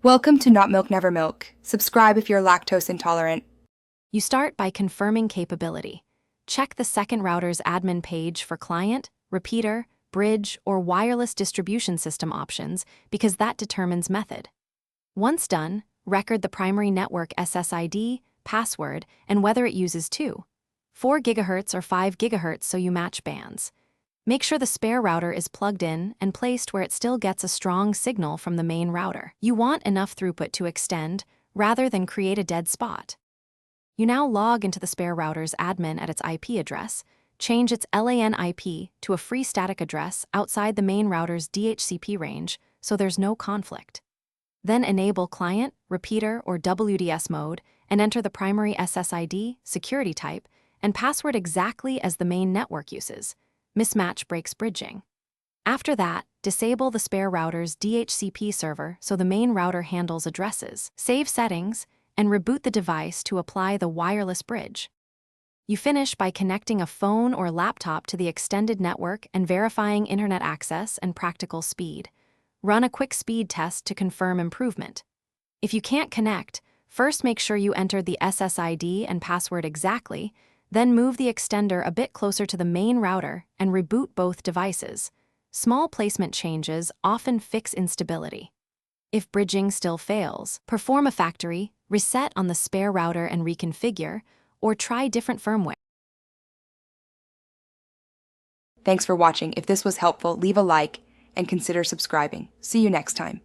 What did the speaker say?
Welcome to Not Milk Never Milk. Subscribe if you're lactose intolerant. You start by confirming capability. Check the second router's admin page for client, repeater, bridge, or wireless distribution system options because that determines method. Once done, record the primary network SSID, password, and whether it uses 4 GHz or 5 GHz so you match bands. Make sure the spare router is plugged in and placed where it still gets a strong signal from the main router. You want enough throughput to extend, rather than create a dead spot. You now log into the spare router's admin at its IP address, change its LAN IP to a free static address outside the main router's DHCP range so there's no conflict. Then enable client, repeater, or WDS mode and enter the primary SSID, security type, and password exactly as the main network uses. Mismatch breaks bridging. After that, disable the spare router's DHCP server so the main router handles addresses. Save settings, and reboot the device to apply the wireless bridge. You finish by connecting a phone or laptop to the extended network and verifying internet access and practical speed. Run a quick speed test to confirm improvement. If you can't connect, first make sure you entered the SSID and password exactly, then move the extender a bit closer to the main router and reboot both devices. Small placement changes often fix instability. If bridging still fails, perform a factory reset on the spare router and reconfigure, or try different firmware. Thanks for watching. If this was helpful, leave a like and consider subscribing. See you next time.